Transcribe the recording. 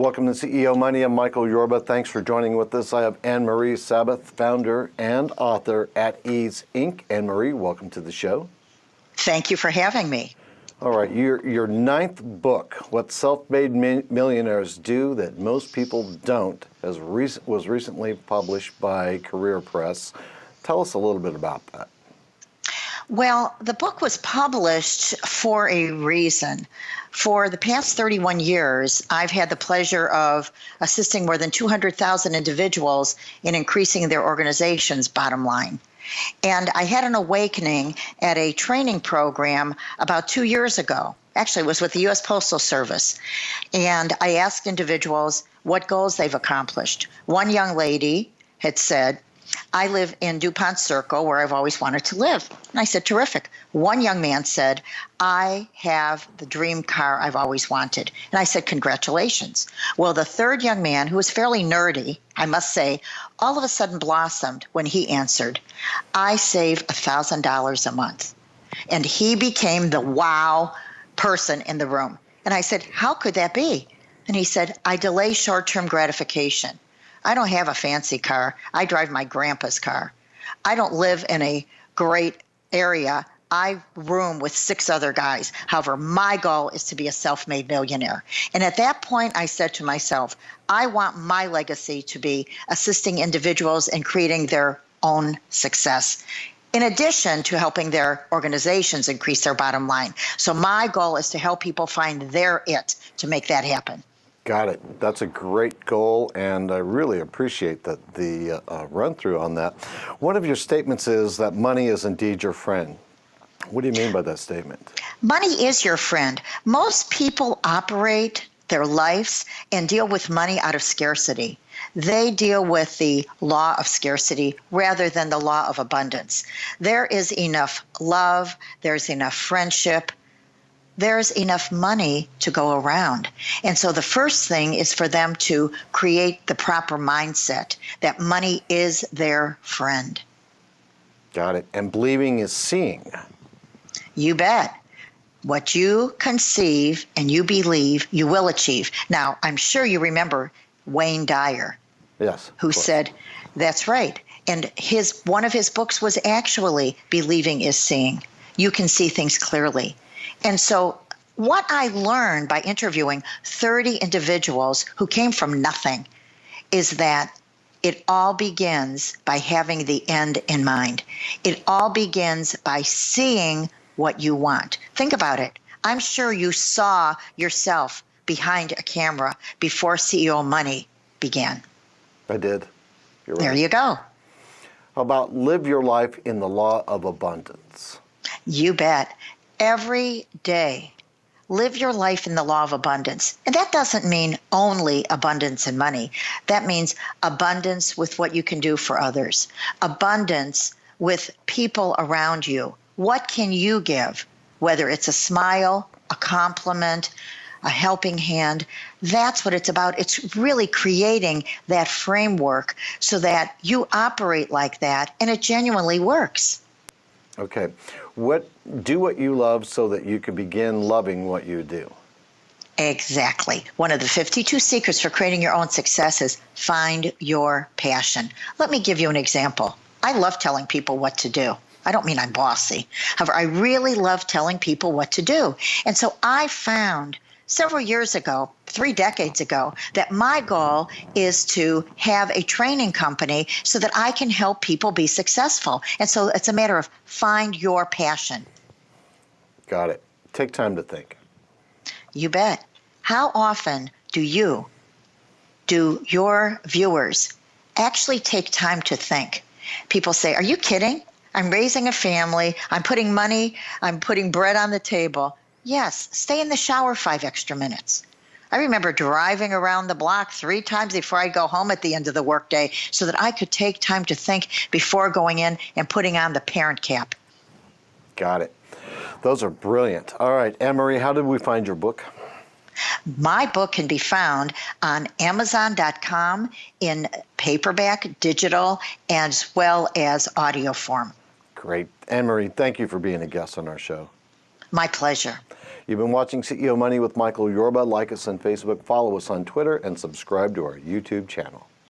Welcome to CEO Money. I'm Michael Yorba. Thanks for joining with us. I have Marie Sabath, founder and author at Ease Inc. Marie, welcome to the show. Thank you for having me. All right, your ninth book, What Self-Made Millionaires Do That Most People Don't, was recently published by Career Press. Tell us a little bit about that. Well, the book was published for a reason. For the past 31 years, I've had the pleasure of assisting more than 200,000 individuals in increasing their organization's bottom line. And I had an awakening at a training program about 2 years ago. Actually, it was with the U.S. Postal Service. And I asked individuals what goals they've accomplished. One young lady had said, I live in DuPont Circle, where I've always wanted to live. And I said, terrific. One young man said, I have the dream car I've always wanted. And I said, congratulations. Well, the third young man, who was fairly nerdy, I must say, all of a sudden blossomed when he answered, I save $1,000 a month. And he became the wow person in the room. And I said, how could that be? And he said, I delay short-term gratification. I don't have a fancy car. I drive my grandpa's car. I don't live in a great area. I room with 6 other guys. However, my goal is to be a self-made millionaire. And at that point, I said to myself, I want my legacy to be assisting individuals in creating their own success, in addition to helping their organizations increase their bottom line. So my goal is to help people find their it to make that happen. Got it. That's a great goal, and I really appreciate the run-through on that. One of your statements is that money is indeed your friend. What do you mean by that statement? Money is your friend. Most people operate their lives and deal with money out of scarcity. They deal with the law of scarcity rather than the law of abundance. There is enough love, there's enough friendship, there's enough money to go around. And so the first thing is for them to create the proper mindset that money is their friend. Got it. And believing is seeing. You bet. What you conceive and you believe, you will achieve. Now, I'm sure you remember Wayne Dyer. Yes. Who said, that's right. And one of his books was actually Believing is Seeing. You can see things clearly. And so what I learned by interviewing 30 individuals who came from nothing is that it all begins by having the end in mind. It all begins by seeing what you want. Think about it. I'm sure you saw yourself behind a camera before CEO Money began. I did. You're right. There you go. How about live your life in the law of abundance? You bet. Every day, live your life in the law of abundance. And that doesn't mean only abundance in money. That means abundance with what you can do for others, abundance with people around you. What can you give? Whether it's a smile, a compliment, a helping hand, that's what it's about. It's really creating that framework so that you operate like that and it genuinely works. Okay. Do what you love so that you can begin loving what you do. Exactly. One of the 52 secrets for creating your own success is find your passion. Let me give you an example. I love telling people what to do. I don't mean I'm bossy. However, I really love telling people what to do. And so I found several years ago, 3 decades ago, that my goal is to have a training company so that I can help people be successful. And so it's a matter of find your passion. Got it. Take time to think. You bet. How often do your viewers actually take time to think? People say, are you kidding? I'm raising a family. I'm putting bread on the table. Yes, stay in the shower 5 extra minutes. I remember driving around the block 3 times before I'd go home at the end of the workday so that I could take time to think before going in and putting on the parent cap. Got it. Those are brilliant. All right, Marie, how did we find your book? My book can be found on Amazon.com in paperback, digital, as well as audio form. Great. Marie, thank you for being a guest on our show. My pleasure. You've been watching CEO Money with Michael Yorba. Like us on Facebook, follow us on Twitter, and subscribe to our YouTube channel.